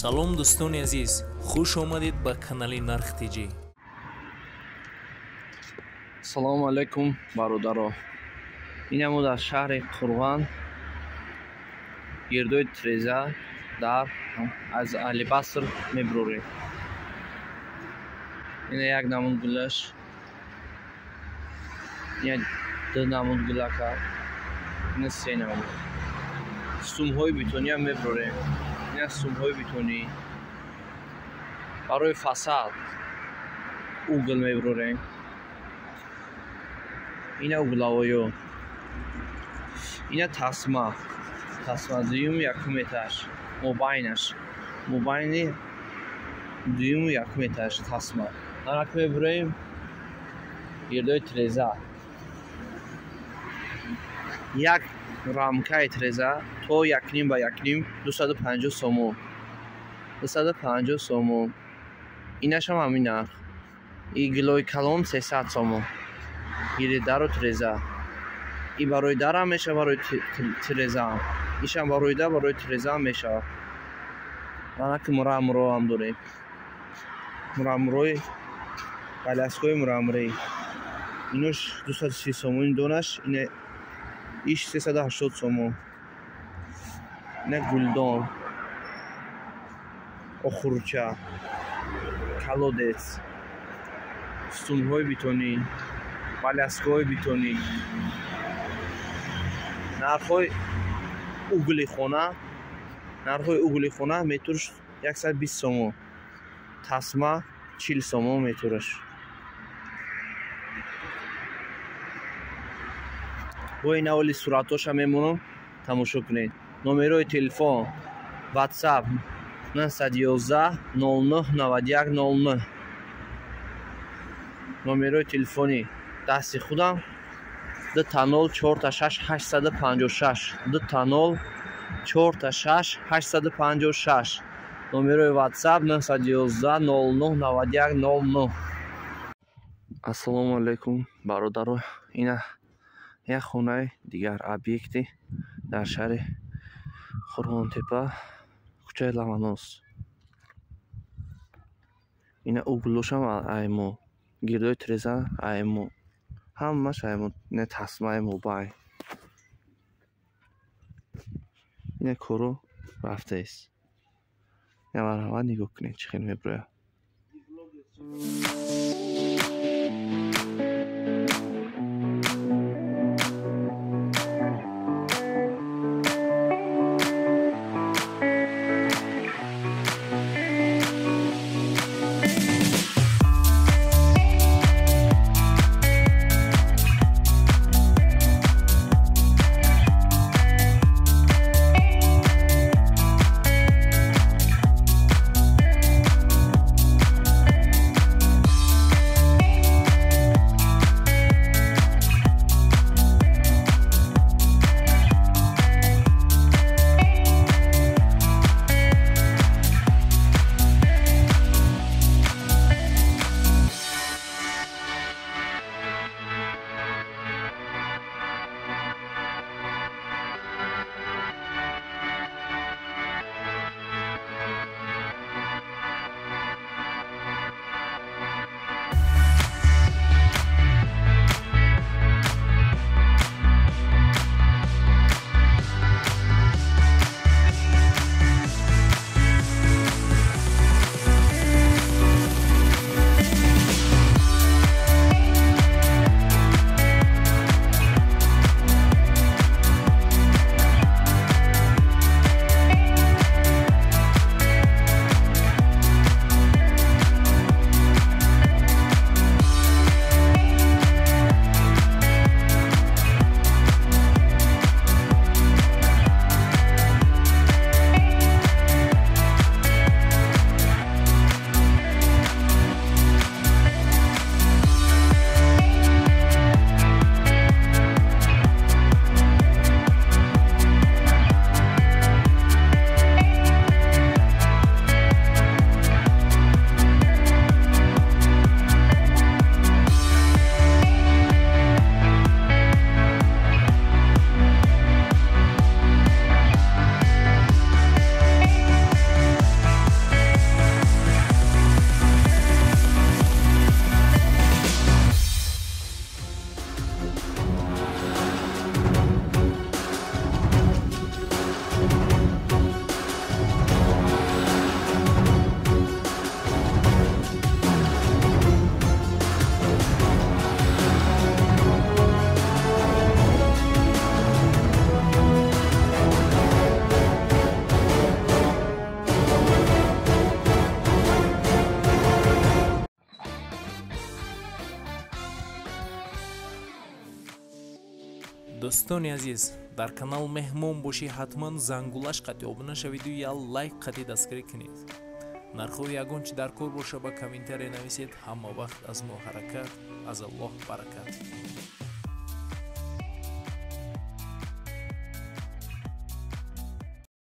салом дӯстони азиз, хуш омадед ба канали Нарх ТГ. Салому алейкум бародаро. Инам дар шаҳри Қурған гирдои Треза дар аз Алибаср мебурем. Ина як намуд гулаш. Ина ду намуд гулака. Ина се намуд. Сумҳои бетония мебурем. Ина сумҳои бетонӣ. Барои фасад угл мебурем. Ина углавоё. Ина тасма дуюм якум метраш. Мобайни дуюм якум метраш тасма. Нарак мебурем гирдои Треза. Як рамкаи Треза то 1.5 ба 1.5 250 сомон. 250 сомон. Инашам ҳамин нарх. Иглои калон 300 сомон. Гирдару Треза. И барои дарам меша, барои Треза. Ишам барои Треза меша. Манак мурамро ҳам дорем. Мурамрои баласкои мурамрӣ. Инуш 230 сомон донаш, ина иш 380 сомон. Ина гулдон. Охурча. Калодец. Сумҳои бетонӣ. Баласкои бетонӣ. Нархҳои угли хона метрш 120 сомон. Тасма 40 сомон метрш. Бо ин ҳаволи суратоша мемонам, тамошо кунед. Номерои телефон WhatsApp 911 09 91 09. Номерои телефони дасти худам 20486 856 20486 856. Номерои WhatsApp 911 09 91 09. Ассалому алейкум бародаро. Ина як хонаи дигар объекти дар шаҳри Қурғонтепа, кӯчаи Ламанос. Ина углушам аймо, гирдои Треза аймо. Ҳамаш аймо, ина тасмаи мобайн. Ина кору рафтааст. Ина варҳава нигоҳ кунед чӣ хел мебурад. дӯстони азиз, дар канал меҳмон бошӣ, ҳатман зангулаш қати обуна шавиду я лайк қати дастгирӣ кунед. нархои ягон чи дар кор боша ба комментария нависед. ҳама вақт аз мо ҳаракат, аз Аллоҳ баракат.